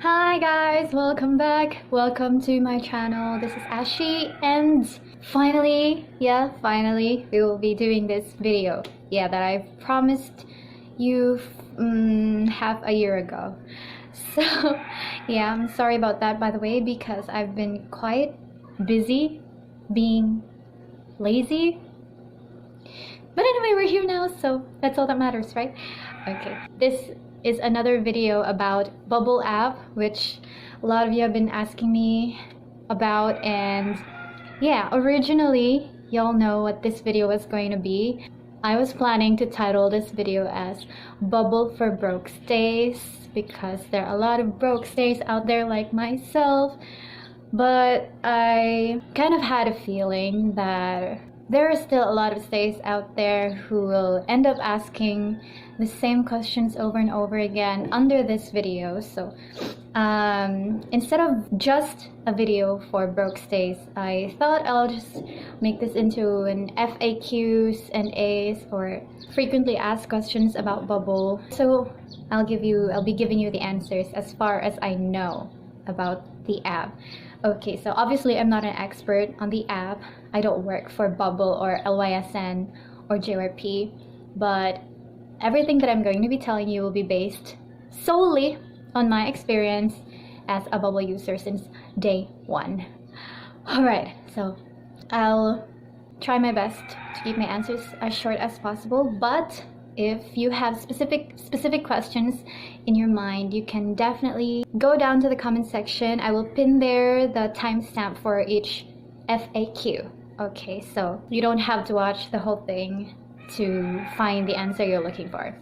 Hi guys, welcome back. Welcome to my channel. This is Ashie, and finally, we will be doing this video. That I promised you half a year ago. So I'm sorry about that, by the way, because I've been quite busy being lazy. But anyway, we're here now, so that's all that matters, right? Okay, this is another video about Bubble app, which a lot of you have been asking me about. And originally y'all know what this video was going to be. I was planning to title this video as Bubble for Broke Stays, because there are a lot of broke stays out there like myself. But I kind of had a feeling that there are still a lot of stays out there who will end up asking the same questions over and over again under this video. So instead of just a video for broke stays, I thought I'll just make this into an FAQs and A's, or frequently asked questions about Bubble. So I'll be giving you the answers as far as I know about the app. Okay, so obviously I'm not an expert on the app. I don't work for Bubble or LYSN or JYP, but everything that I'm going to be telling you will be based solely on my experience as a Bubble user since day one. Alright, so I'll try my best to keep my answers as short as possible, but if you have specific questions in your mind, you can definitely go down to the comment section. I will pin there the timestamp for each FAQ. Okay, so you don't have to watch the whole thing to find the answer you're looking for.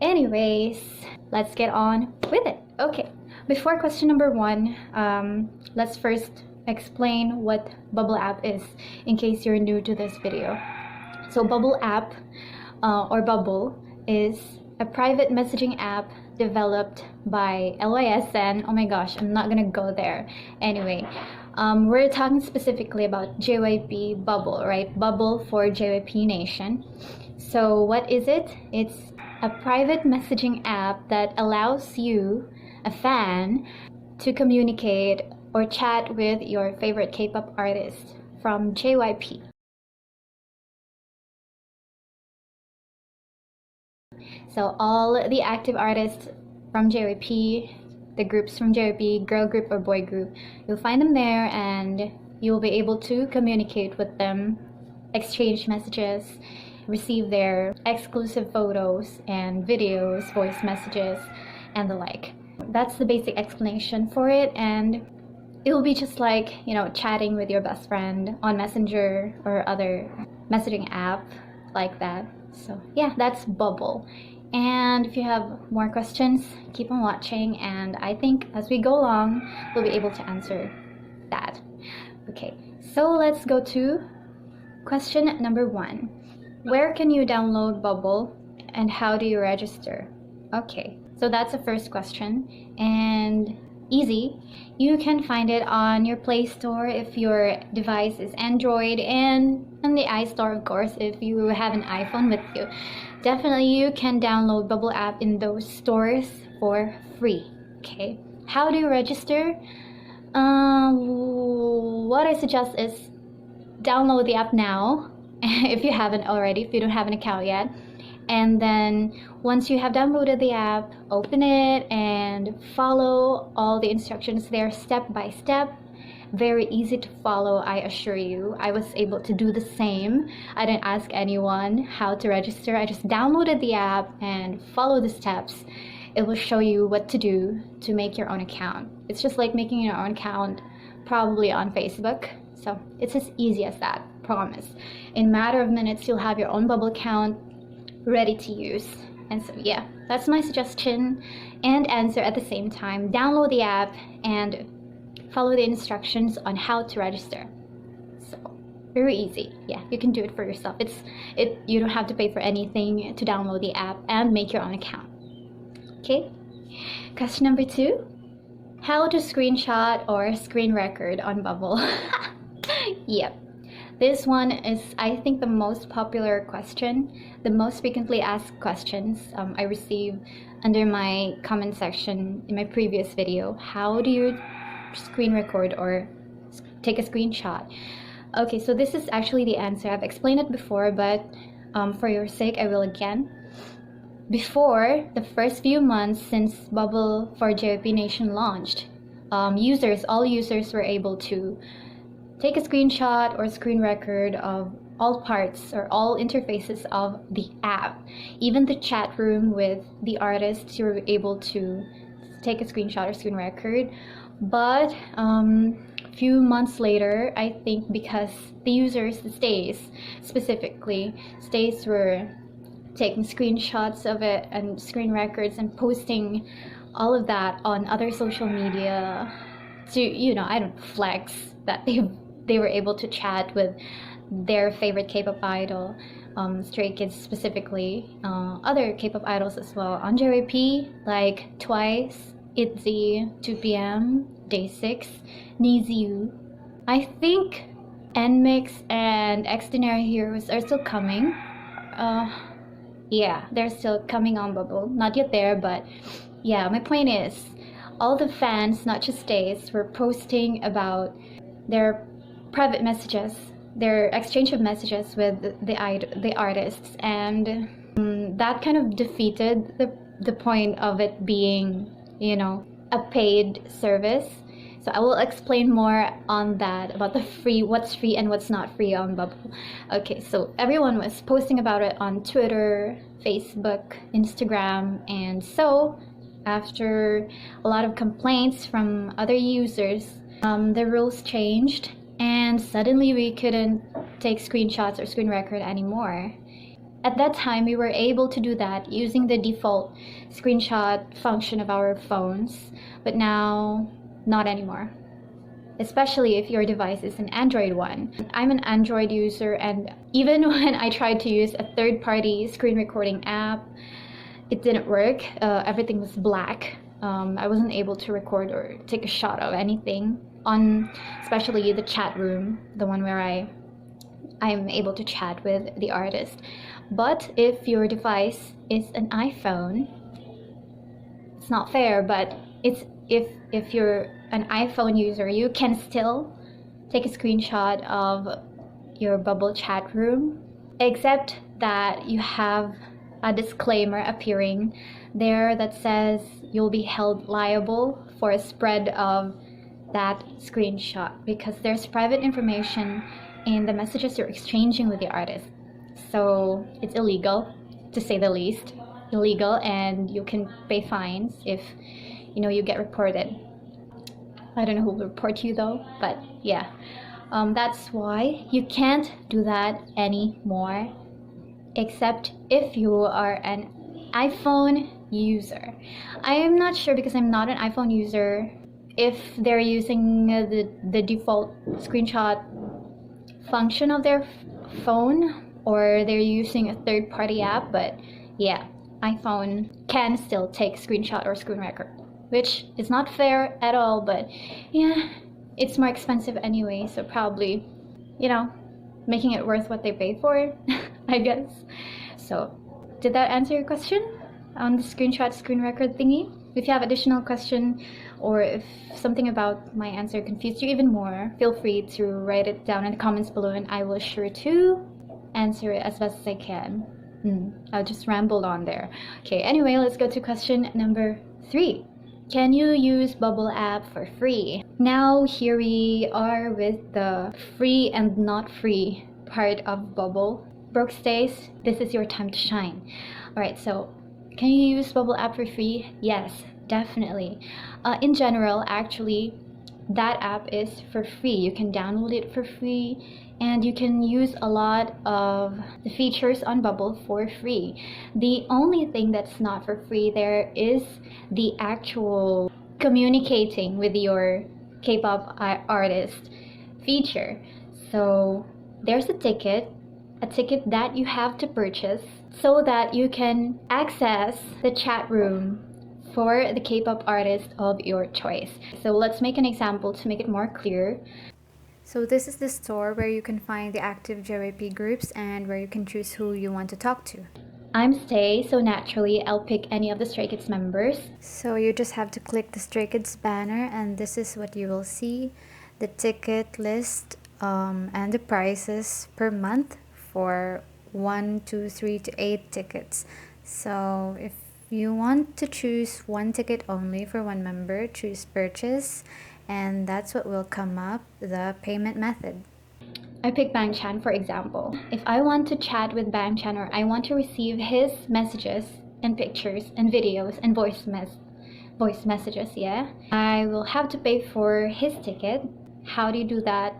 Anyways, let's get on with it. Okay, before question number one, let's first explain what Bubble app is in case you're new to this video. So Bubble app, or Bubble, is a private messaging app developed by LYSN. Oh my gosh, I'm not gonna go there. Anyway, we're talking specifically about JYP Bubble, right? Bubble for JYP Nation. So what is it? It's a private messaging app that allows you, a fan, to communicate or chat with your favorite K-pop artist from JYP. So all the active artists from JYP, the groups from JYP, girl group or boy group, you'll find them there, and you'll be able to communicate with them, exchange messages, receive their exclusive photos and videos, voice messages, and the like. That's the basic explanation for it, and it will be just like, chatting with your best friend on Messenger or other messaging app like that. So that's Bubble. And if you have more questions, keep on watching, and I think as we go along, we'll be able to answer that. Okay, so let's go to question number one. Where can you download Bubble, and how do you register? Okay, so that's the first question, and easy. You can find it on your Play Store if your device is Android, and on the iStore, of course, if you have an iPhone with you. Definitely you can download Bubble app in those stores for free. Okay, how do you register? What I suggest is download the app now if you haven't already, if you don't have an account yet. And then once you have downloaded the app, open it and follow all the instructions there step by step. Very easy to follow, I assure you. I was able to do the same. I didn't ask anyone how to register. I just downloaded the app and follow the steps. It will show you what to do to make your own account. It's just like making your own account probably on Facebook. So it's as easy as that, promise. In a matter of minutes, you'll have your own Bubble account ready to use. And so that's my suggestion and answer at the same time. Download the app and follow the instructions on how to register. So very easy. You can do it for yourself. You don't have to pay for anything to download the app and make your own account. Okay, question number two. How to screenshot or screen record on Bubble. Yep, This one is, I think, the most popular question, the most frequently asked questions I receive under my comment section in my previous video. How do you screen record or take a screenshot? Okay, so this is actually the answer. I've explained it before, but for your sake, I will again. Before the first few months since Bubble for JYP Nation launched, all users were able to take a screenshot or screen record of all parts or all interfaces of the app. Even the chat room with the artists, you were able to take a screenshot or screen record. But a few months later, I think because the users, the stays were taking screenshots of it and screen records and posting all of that on other social media to, I don't flex that they were able to chat with their favorite K-pop idol, Stray Kids specifically, other K-pop idols as well on JYP, like Twice, ITZY, 2PM, Day6, Niziu. I think NMIX and Extraordinary Heroes are still coming. Yeah, they're still coming on Bubble. Not yet there, but yeah, my point is, all the fans, not just Stays, were posting about their private messages, their exchange of messages with the artists, and that kind of defeated the point of it being, a paid service. So I will explain more on that, about what's free and what's not free on Bubble. Okay, so everyone was posting about it on Twitter, Facebook, Instagram, and so after a lot of complaints from other users, the rules changed, and suddenly we couldn't take screenshots or screen record anymore. At that time, we were able to do that using the default screenshot function of our phones, but now not anymore, especially if your device is an Android one. I'm an Android user, and even when I tried to use a third-party screen recording app, it didn't work. Everything was black. I wasn't able to record or take a shot of anything on, especially the chat room, the one where I'm able to chat with the artist. But if your device is an iPhone, it's not fair, but if you're an iPhone user, you can still take a screenshot of your Bubble chat room, except that you have a disclaimer appearing there that says you'll be held liable for a spread of that screenshot, because there's private information in the messages you're exchanging with the artist. So it's illegal, to say the least. Illegal, and you can pay fines if you get reported. I don't know who will report you though, but yeah, that's why you can't do that anymore, except if you are an iPhone user. I am not sure, because I'm not an iPhone user, if they're using the default screenshot function of their phone or they're using a third-party app, but yeah, iPhone can still take screenshot or screen record, which is not fair at all, but yeah, it's more expensive anyway, so probably, making it worth what they pay for, I guess. So, did that answer your question on the screenshot screen record thingy? If you have additional question, or if something about my answer confused you even more, feel free to write it down in the comments below, and I will sure to answer it as best as I can. I'll just ramble on there. Okay, anyway, let's go to question number 3. Can you use Bubble app for free? Now here we are with the free and not free part of Bubble. Broke Stays, this is your time to shine. Alright, so can you use Bubble app for free? Yes, definitely. In general, actually, that app is for free. You can download it for free, and you can use a lot of the features on Bubble for free. The only thing that's not for free there is the actual communicating with your K-pop artist feature. So there's a ticket that you have to purchase so that you can access the chat room for the K-pop artist of your choice. So let's make an example to make it more clear. So this is the store where you can find the active JYP groups and where you can choose who you want to talk to. I'm Stay, so naturally I'll pick any of the Stray Kids members. So you just have to click the Stray Kids banner and this is what you will see. The ticket list and the prices per month for 1, 2, 3 to 8 tickets. So if you want to choose one ticket only for one member, choose purchase, and that's what will come up, the payment method. I pick Bang Chan for example. If I want to chat with Bang Chan or I want to receive his messages and pictures and videos and voice messages, yeah, I will have to pay for his ticket. How do you do that?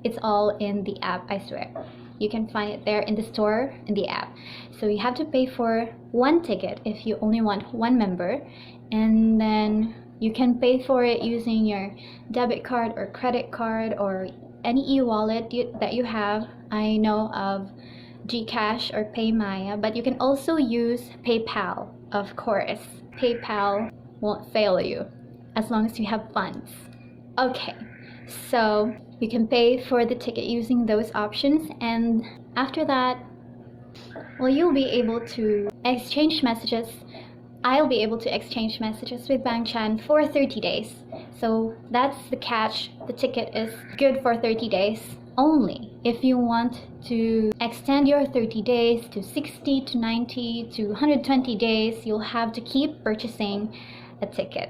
It's all in the app, I swear. You can find it there in the store, in the app. So you have to pay for one ticket if you only want one member, and then you can pay for it using your debit card or credit card or any e-wallet that you have. I know of Gcash or PayMaya, but you can also use PayPal, of course. PayPal won't fail you as long as you have funds. Okay, so you can pay for the ticket using those options, and after that, well, you'll be able to exchange messages. I'll be able to exchange messages with Bang Chan for 30 days. So that's the catch. The ticket is good for 30 days only. If you want to extend your 30 days to 60 to 90 to 120 days, you'll have to keep purchasing a ticket.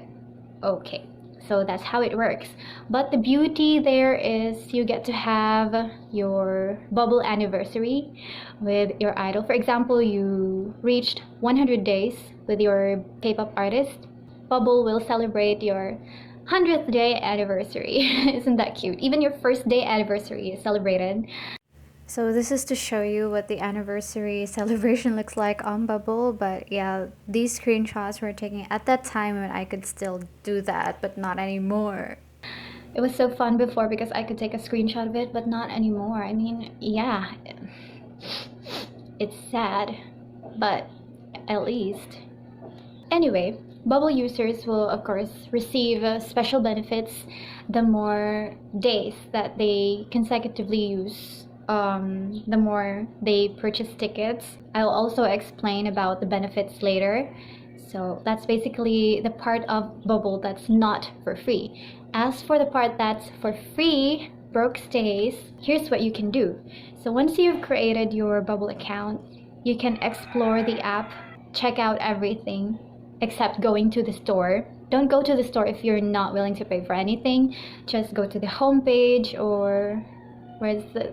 Okay, so that's how it works. But the beauty there is you get to have your bubble anniversary with your idol. For example, you reached 100 days with your K-pop artist. Bubble will celebrate your 100th day anniversary. Isn't that cute? Even your first day anniversary is celebrated. So this is to show you what the anniversary celebration looks like on Bubble, but yeah, these screenshots were taken at that time when I could still do that, but not anymore. It was so fun before because I could take a screenshot of it, but not anymore. I mean, yeah, it's sad, but at least. Anyway, Bubble users will of course receive special benefits the more days that they consecutively use, the more they purchase tickets. I'll also explain about the benefits later. So that's basically the part of Bubble that's not for free. As for the part that's for free, broke stays, here's what you can do. So once you've created your Bubble account, you can explore the app, check out everything except going to the store. Don't go to the store if you're not willing to pay for anything. Just go to the homepage, or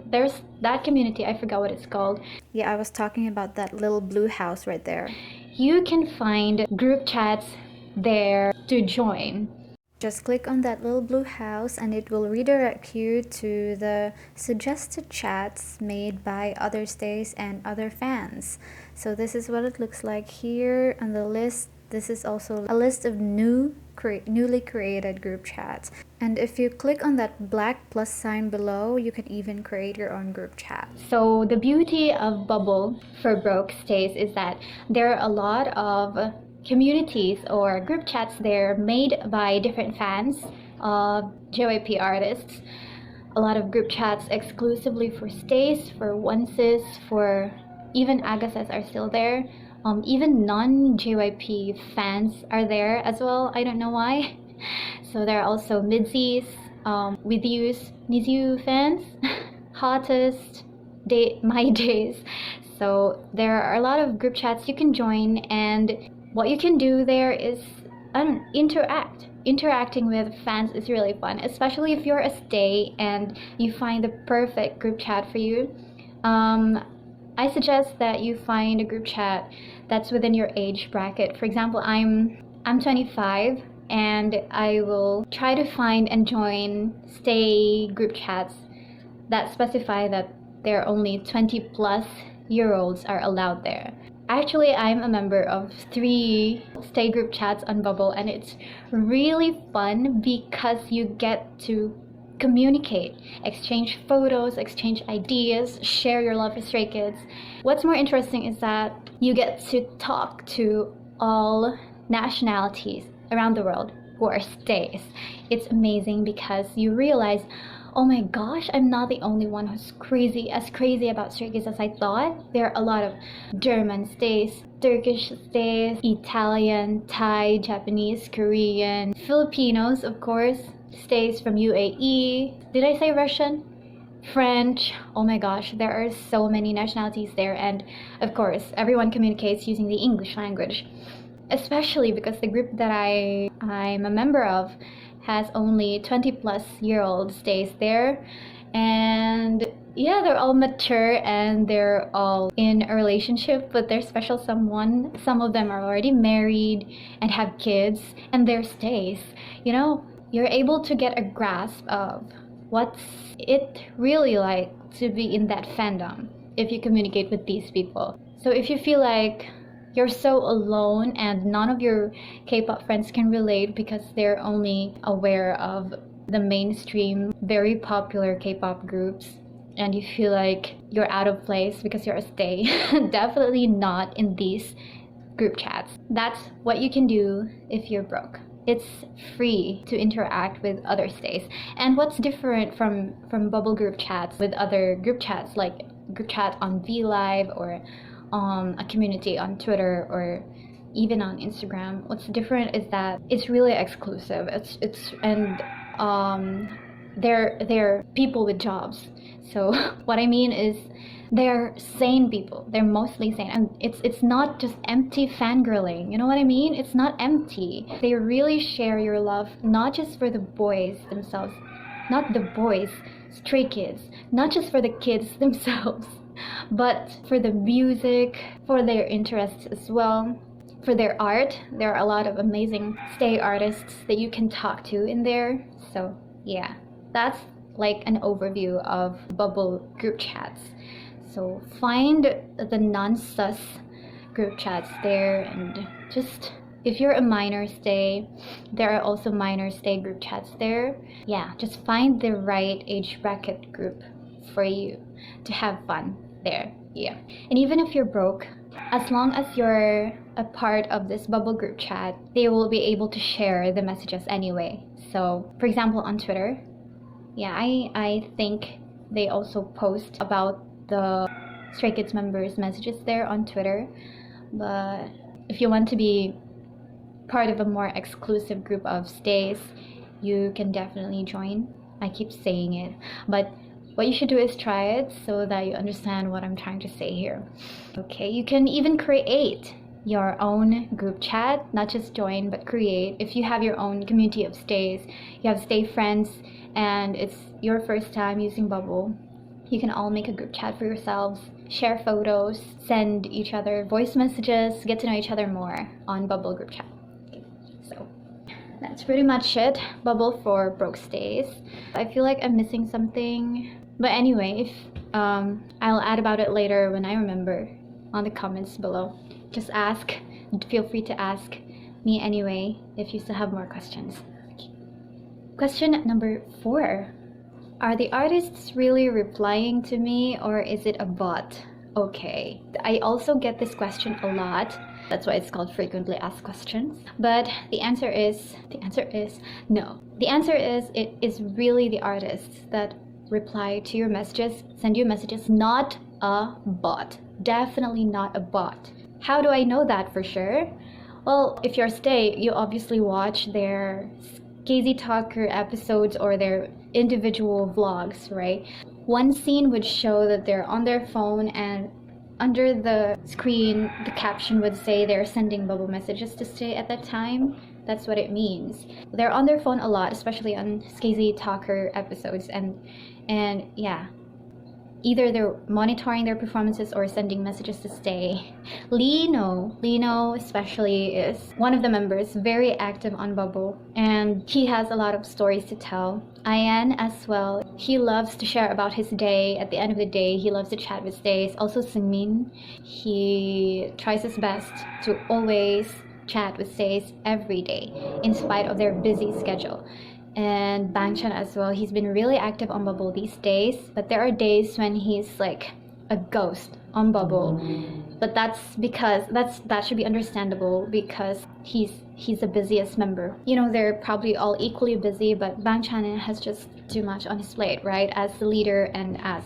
there's that community, I forgot what it's called. Yeah, I was talking about that little blue house right there. You can find group chats there to join. Just click on that little blue house and it will redirect you to the suggested chats made by other stays and other fans. So this is what it looks like here on the list. This is also a list of newly created group chats. And if you click on that black plus sign below, you can even create your own group chat. So the beauty of Bubble for broke stays is that there are a lot of communities or group chats there made by different fans of JYP artists. A lot of group chats exclusively for stays, for onces, for even Agases are still there. Even non-JYP fans are there as well. I don't know why. So there are also midsies, with yous, Nizu fans, hottest, my days. So there are a lot of group chats you can join, and what you can do there is interact. Interacting with fans is really fun, especially if you're a stay and you find the perfect group chat for you. I suggest that you find a group chat that's within your age bracket. For example, I'm 25 and I will try to find and join stay group chats that specify that there are only 20+-year-olds are allowed there. Actually, I'm a member of 3 stay group chats on Bubble, and it's really fun because you get to communicate, exchange photos, exchange ideas, share your love for Stray Kids. What's more interesting is that you get to talk to all nationalities around the world who are stays. It's amazing because you realize, oh my gosh, I'm not the only one who's crazy about Stray Kids as I thought. There are a lot of German stays, Turkish stays, Italian, Thai, Japanese, Korean, Filipinos, of course, stays from UAE. Did I say Russian? French. Oh my gosh, there are so many nationalities there, and of course everyone communicates using the English language, especially because the group that I'm a member of has only 20-plus-year-old stays there, and yeah, they're all mature and they're all in a relationship with their special someone. Some of them are already married and have kids, and they're stays. You know, you're able to get a grasp of what's it really like to be in that fandom if you communicate with these people. So if you feel like you're so alone and none of your K-pop friends can relate because they're only aware of the mainstream, very popular K-pop groups, and you feel like you're out of place because you're a stay, definitely not in these group chats. That's what you can do if you're broke. It's free to interact with other stays. And what's different from bubble group chats with other group chats, like group chat on VLive or a community on Twitter or even on Instagram, what's different is that it's really exclusive. They're people with jobs. So what I mean is they're sane people. They're mostly sane, and it's not just empty fangirling. You know what I mean? It's not empty. They really share your love, not just for the boys themselves, not the boys, Stray Kids, not just for the kids themselves, but for the music, for their interests as well, for their art. There are a lot of amazing stay artists that you can talk to in there. So yeah, that's like an overview of bubble group chats. So find the non-sus group chats there, and just if you're a minor stay, there are also minor stay group chats there. Yeah, just find the right age bracket group for you to have fun there. Yeah, and even if you're broke, as long as you're a part of this bubble group chat, they will be able to share the messages anyway. So for example, on Twitter, yeah, I think they also post about the Stray Kids members' messages there on Twitter. But if you want to be part of a more exclusive group of stays, you can definitely join. I keep saying it, but what you should do is try it so that you understand what I'm trying to say here. Okay, you can even create your own group chat, not just join, but create. If you have your own community of stays, you have stay friends, and it's your first time using Bubble, you can all make a group chat for yourselves, share photos, send each other voice messages, get to know each other more on Bubble group chat. Okay, so that's pretty much it. Bubble for broke stays. I feel like I'm missing something, but anyway, if I'll add about it later when I remember on the comments below. Just ask. Feel free to ask me anyway if you still have more questions. Okay. Question number 4. Are the artists really replying to me, or is it a bot? Okay, I also get this question a lot. That's why it's called frequently asked questions. But the answer is no. The answer is it is really the artists that reply to your messages, send you messages, not a bot. Definitely not a bot. How do I know that for sure? Well, if you're a stay, you obviously watch their Skeezy Talker episodes or their individual vlogs, right? One scene would show that they're on their phone, and under the screen the caption would say they're sending bubble messages to stay at that time. That's what it means. They're on their phone a lot, especially on Skeezy Talker episodes, and yeah, either they're monitoring their performances or sending messages to stay. Lino especially is one of the members, very active on Bubble, and he has a lot of stories to tell. Ian as well, he loves to share about his day. At the end of the day, he loves to chat with stays. Also Seungmin, he tries his best to always chat with stays every day in spite of their busy schedule. And Bangchan as well, he's been really active on Bubble these days, but there are days when he's like a ghost on Bubble. But that's because that should be understandable, because he's the busiest member. You know, they're probably all equally busy, but Bangchan has just too much on his plate, right? As the leader and as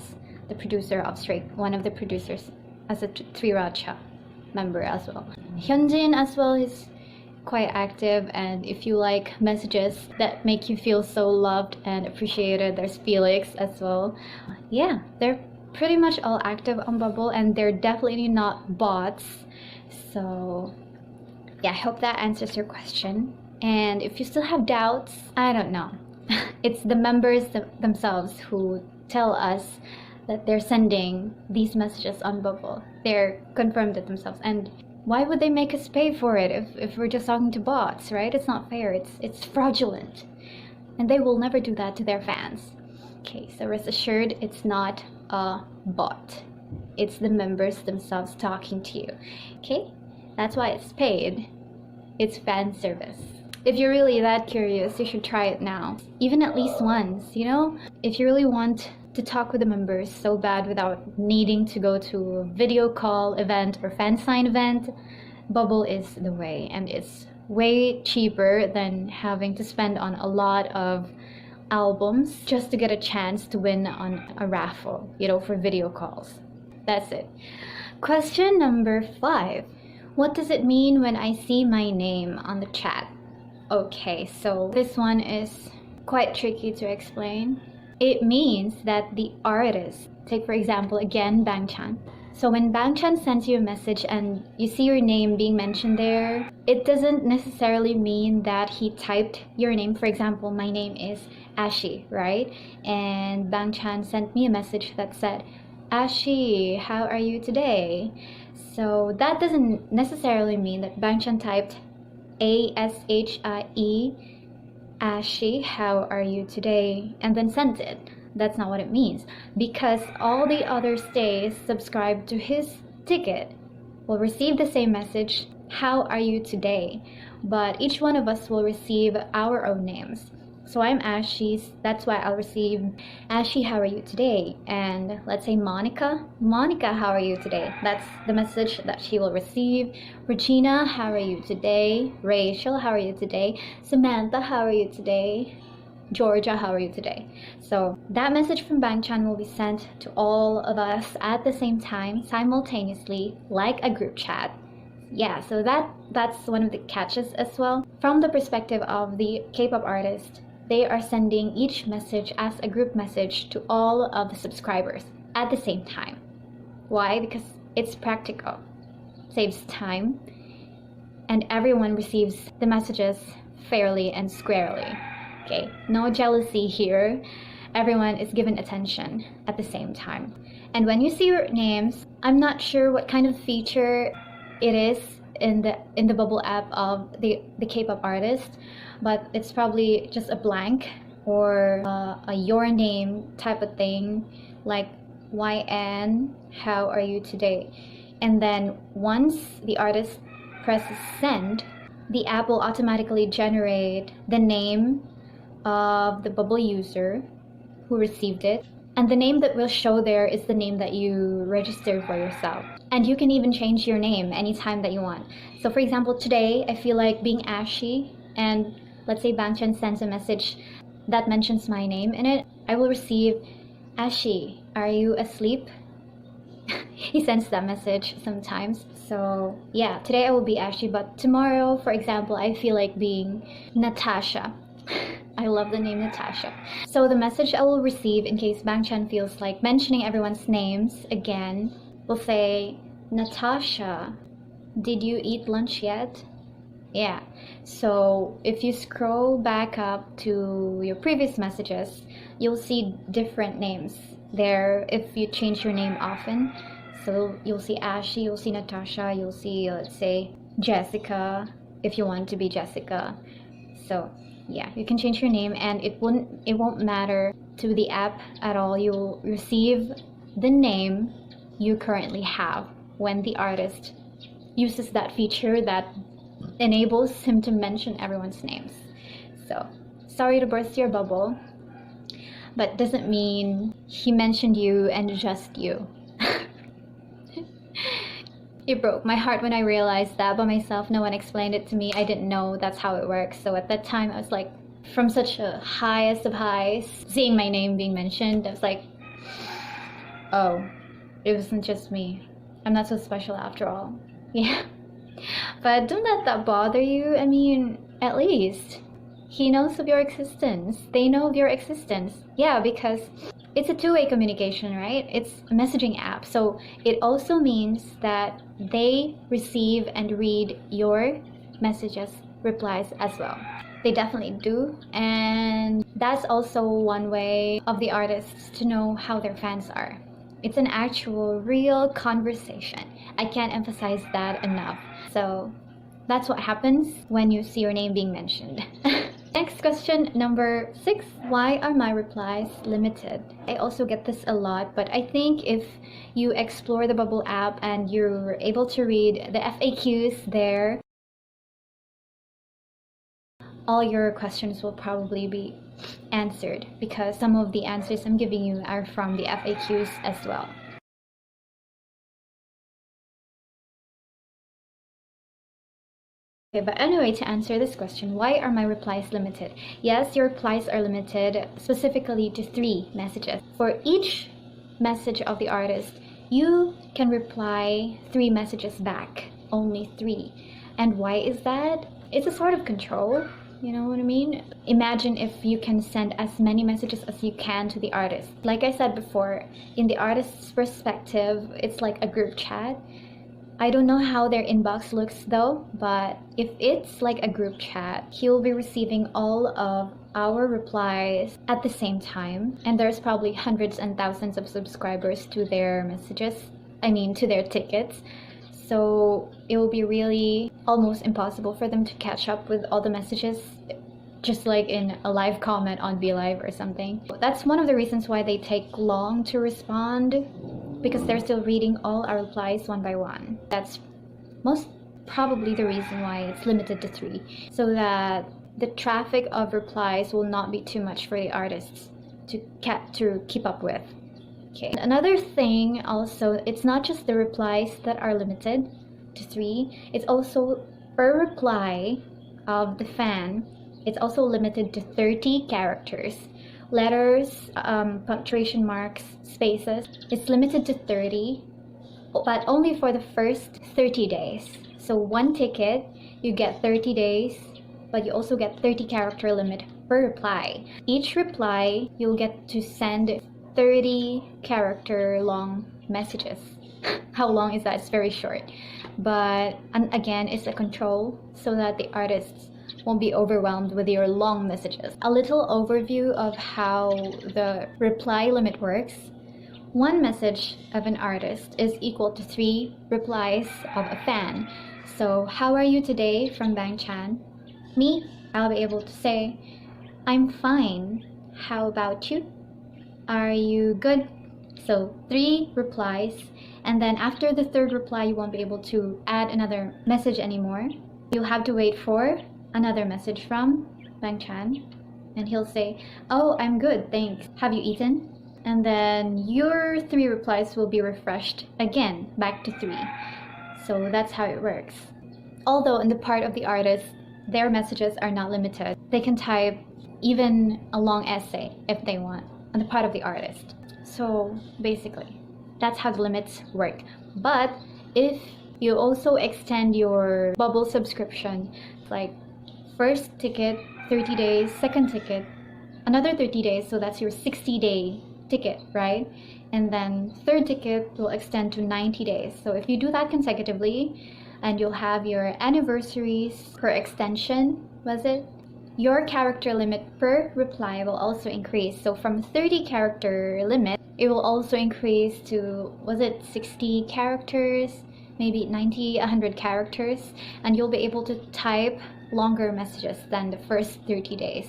the producer of Stray, one of the producers, as a Triracha member as well. Hyunjin as well is quite active, and if you like messages that make you feel so loved and appreciated, there's Felix as well. Yeah, they're pretty much all active on Bubble, and they're definitely not bots. So yeah, I hope that answers your question. And if you still have doubts, I don't know. It's the members themselves who tell us that they're sending these messages on Bubble. They're confirmed it themselves. And why would they make us pay for it if we're just talking to bots, right? It's not fair. It's fraudulent. And they will never do that to their fans. Okay, so rest assured, it's not a bot. It's the members themselves talking to you. Okay? That's why it's paid. It's fan service. If you're really that curious, you should try it now. Even at least once, you know? If you really want to talk with the members so bad without needing to go to a video call event or fan sign event, Bubble is the way, and it's way cheaper than having to spend on a lot of albums just to get a chance to win on a raffle, you know, for video calls. That's it. Question number 5. What does it mean when I see my name on the chat? Okay, so this one is quite tricky to explain. It means that the artist, take for example again Bangchan. So when Bangchan sends you a message and you see your name being mentioned there, it doesn't necessarily mean that he typed your name. For example, my name is Ashie, right? And Bangchan sent me a message that said, Ashie, how are you today? So that doesn't necessarily mean that Bangchan typed ASHIE, Ashie, how are you today, and then sent it. That's not what it means, because all the other stays subscribed to his ticket will receive the same message, how are you today, but each one of us will receive our own names. So I'm Ashie's, that's why I'll receive Ashie, how are you today? And let's say Monica, how are you today? That's the message that she will receive. Regina, how are you today? Rachel, how are you today? Samantha, how are you today? Georgia, how are you today? So that message from Bangchan will be sent to all of us at the same time, simultaneously, like a group chat. Yeah, so that's one of the catches as well. From the perspective of the K-pop artist, they are sending each message as a group message to all of the subscribers at the same time. Why? Because it's practical, saves time, and everyone receives the messages fairly and squarely. Okay, no jealousy here. Everyone is given attention at the same time. And when you see your names, I'm not sure what kind of feature it is in the Bubble app of the K-pop artist, but it's probably just a blank or a your name type of thing, like YN, how are you today? And then once the artist presses send, the app will automatically generate the name of the Bubble user who received it, and the name that will show there is the name that you registered for yourself. And you can even change your name anytime that you want. So for example, today I feel like being Ashie, and let's say Bangchan sends a message that mentions my name in it, I will receive, Ashie, are you asleep? He sends that message sometimes. So yeah, today I will be Ashie, but tomorrow, for example, I feel like being Natasha. I love the name Natasha. So the message I will receive, in case Bangchan feels like mentioning everyone's names again, will say, Natasha, did you eat lunch yet? Yeah. So if you scroll back up to your previous messages, you'll see different names there if you change your name often. So you'll see Ashie, you'll see Natasha, you'll see, let's say, Jessica, if you want to be Jessica. So yeah, you can change your name, and it won't matter to the app at all. You'll receive the name you currently have when the artist uses that feature that enables him to mention everyone's names. So sorry to burst your bubble, but doesn't mean he mentioned you and just you. It broke my heart when I realized that by myself. No one explained it to me. I didn't know that's how it works. So at that time I was like, from such a highest of highs, seeing my name being mentioned, I was like, oh, it wasn't just me. I'm not so special after all. Yeah. But don't let that bother you. I mean, at least he knows of your existence. They know of your existence. Yeah, because it's a two-way communication, right? It's a messaging app. So it also means that they receive and read your messages, replies as well. They definitely do. And that's also one way of the artists to know how their fans are. It's an actual real conversation. I can't emphasize that enough. So that's what happens when you see your name being mentioned. Next question, number 6. Why are my replies limited? I also get this a lot, but I think if you explore the Bubble app and you're able to read the FAQs there, all your questions will probably be answered, because some of the answers I'm giving you are from the FAQs as well. Okay, but anyway, to answer this question, why are my replies limited? Yes, your replies are limited specifically to 3 messages. For each message of the artist, you can reply 3 messages back, only 3. And why is that? It's a sort of control. You know what I mean? Imagine if you can send as many messages as you can to the artist. Like I said before, in the artist's perspective, it's like a group chat. I don't know how their inbox looks though, but if it's like a group chat, he'll be receiving all of our replies at the same time. And there's probably hundreds and thousands of subscribers to their messages, to their tickets. So it will be really almost impossible for them to catch up with all the messages, just like in a live comment on VLive or something. That's one of the reasons why they take long to respond, because they're still reading all our replies one by one. That's most probably the reason why it's limited to 3, so that the traffic of replies will not be too much for the artists to keep up with. Okay. Another thing also, it's not just the replies that are limited to 3, it's also per reply of the fan, it's also limited to 30 characters. Letters, punctuation marks, spaces, it's limited to 30, but only for the first 30 days. So 1 ticket, you get 30 days, but you also get 30 character limit per reply. Each reply, you'll get to send 30 character long messages. How long is that? It's very short. But and again, it's a control so that the artists won't be overwhelmed with your long messages. A little overview of how the reply limit works. 1 message of an artist is equal to 3 replies of a fan. So, how are you today from Bang Chan? Me, I'll be able to say, I'm fine. How about you? Are you good? So 3 replies, and then after the 3rd reply, you won't be able to add another message anymore. You'll have to wait for another message from Bang Chan, and he'll say, oh, I'm good, thanks. Have you eaten? And then your 3 replies will be refreshed again, back to 3. So that's how it works. Although in the part of the artist, their messages are not limited. They can type even a long essay if they want on the part of the artist. So basically, that's how the limits work. But if you also extend your Bubble subscription, like first ticket, 30 days, second ticket, another 30 days, so that's your 60-day ticket, right? And then 3rd ticket will extend to 90 days. So if you do that consecutively, and you'll have your anniversaries per extension, your character limit per reply will also increase. So from 30 character limit, it will also increase to, 60 characters, maybe 90, 100 characters, and you'll be able to type longer messages than the first 30 days.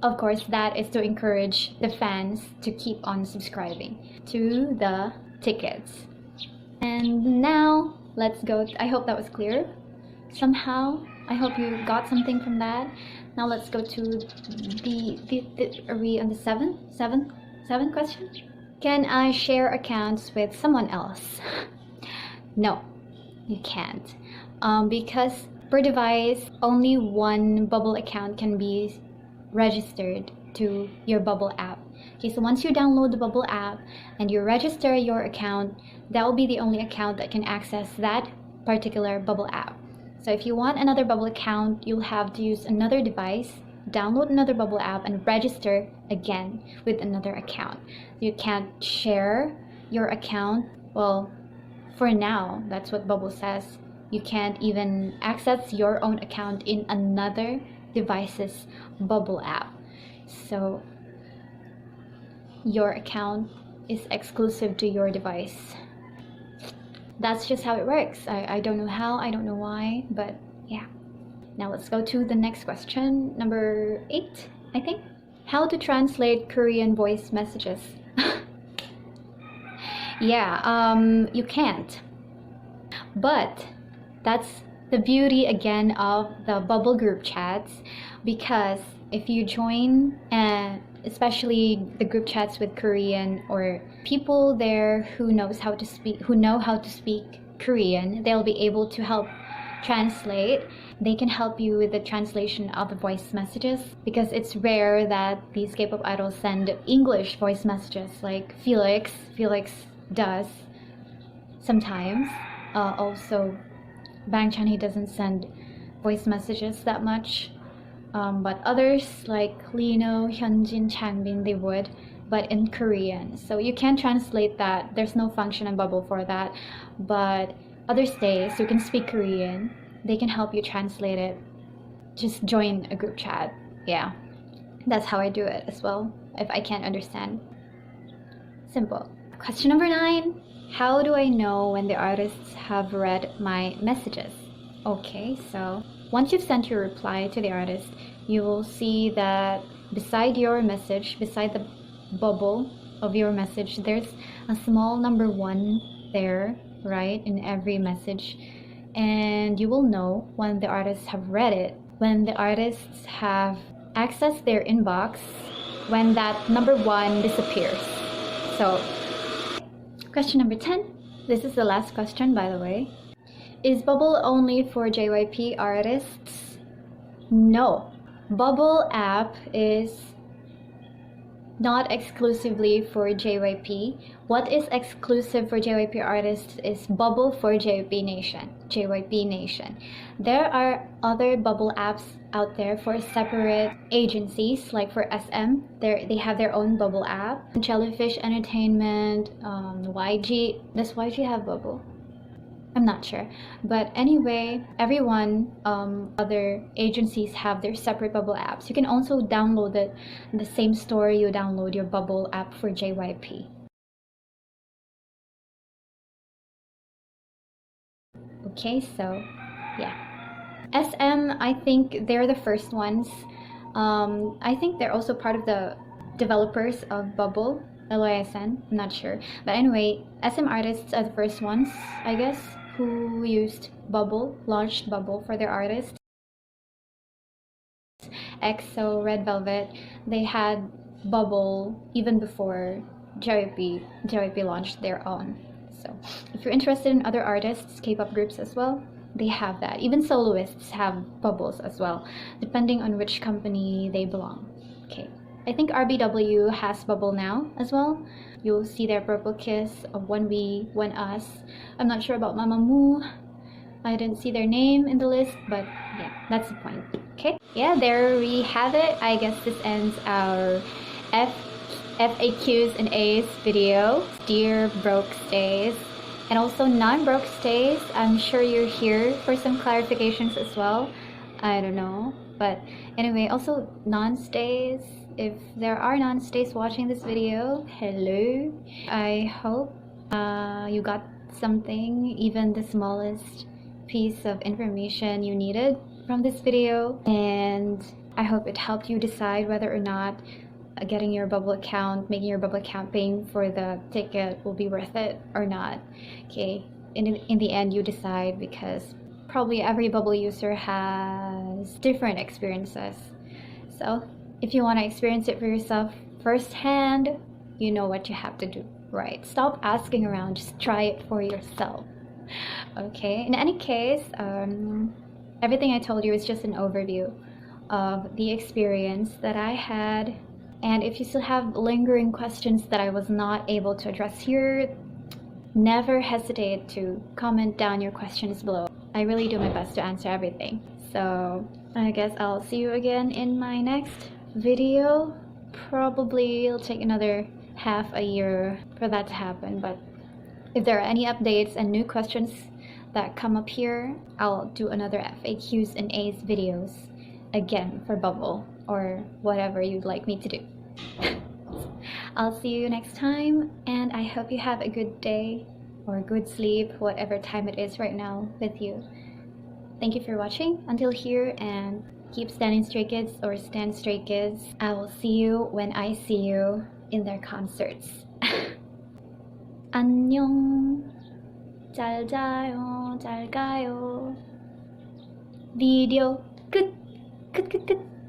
Of course, that is to encourage the fans to keep on subscribing to the tickets. And now, let's go. I hope that was clear. Somehow, I hope you got something from that. Now let's go to are we on the seventh question? Can I share accounts with someone else? No, you can't. because per device, only one Bubble account can be registered to your Bubble app. Okay, so once you download the Bubble app and you register your account, that will be the only account that can access that particular Bubble app. So if you want another Bubble account, you'll have to use another device, download another Bubble app, and register again with another account. You can't share your account. Well, for now, that's what Bubble says. You can't even access your own account in another device's Bubble app. So your account is exclusive to your device. That's just how it works. I don't know how, I don't know why, but yeah. Now let's go to the next question, number 8, I think. How to translate Korean voice messages. Yeah, you can't. But that's the beauty again of the Bubble group chats, because if you join, especially the group chats with Korean or people there who know how to speak Korean, they'll be able to help translate. They can help you with the translation of the voice messages, because it's rare that these K-pop idols send English voice messages like Felix does sometimes. Also Bang Chan, he doesn't send voice messages that much, but others like Lino, Hyunjin, Changbin, they would, but in Korean. So you can translate that. There's no function in Bubble for that, but other stays who can speak Korean, they can help you translate it. Just join a group chat. Yeah, that's how I do it as well if I can't understand. Simple. Question number 9. How do I know when the artists have read my messages? Okay, so once you've sent your reply to the artist, you will see that beside your message, beside the bubble of your message, there's a small number 1 there, right, in every message. And you will know when the artists have read it, when the artists have accessed their inbox, when that number 1 disappears. So question number 10. This is the last question, by the way. Is Bubble only for JYP artists? No. Bubble app is not exclusively for JYP. What is exclusive for JYP artists is Bubble for JYP Nation. There are other Bubble apps out there for separate agencies, like for SM, they have their own Bubble app. Jellyfish Entertainment, YG, does YG have Bubble? I'm not sure, but anyway, everyone, other agencies have their separate Bubble apps. You can also download it in the same store you download your Bubble app for JYP. Okay, so yeah, SM, I think they're the first ones. I think they're also part of the developers of Bubble, LYSN, I'm not sure, but anyway, SM artists are the first ones, I guess, who used Bubble, launched Bubble for their artists. EXO, Red Velvet, they had Bubble even before JYP launched their own. So if you're interested in other artists, K-pop groups as well, they have that. Even soloists have bubbles as well, depending on which company they belong. Okay, I think RBW has Bubble now as well. You'll see their Purple Kiss of 1V, 1US. I'm not sure about Mamamoo. I didn't see their name in the list, but yeah, that's the point. Okay, yeah, there we have it. I guess this ends our FAQs and A's video. Dear broke stays and also non-broke stays, I'm sure you're here for some clarifications as well. I don't know, but anyway, also non-stays, if there are non-stays watching this video, hello. I hope you got something, even the smallest piece of information you needed from this video, and I hope it helped you decide whether or not getting your Bubble account, making your Bubble account, paying for the ticket will be worth it or not. Okay, in the end you decide, because probably every Bubble user has different experiences. So if you want to experience it for yourself firsthand, you know what you have to do, right? Stop asking around, just try it for yourself. Okay, in any case, everything I told you is just an overview of the experience that I had. And if you still have lingering questions that I was not able to address here, never hesitate to comment down your questions below. I really do my best to answer everything. So I guess I'll see you again in my next video. Probably it'll take another half a year for that to happen, but if there are any updates and new questions that come up here, I'll do another FAQs and A's videos again for Bubble or whatever you'd like me to do. I'll see you next time, and I hope you have a good day or good sleep, whatever time it is right now with you. Thank you for watching until here, and keep standing Stray Kids or stand Stray Kids. I will see you when I see you in their concerts. 안녕. 잘 자요. 잘 가요. 비디오 끝. 끝.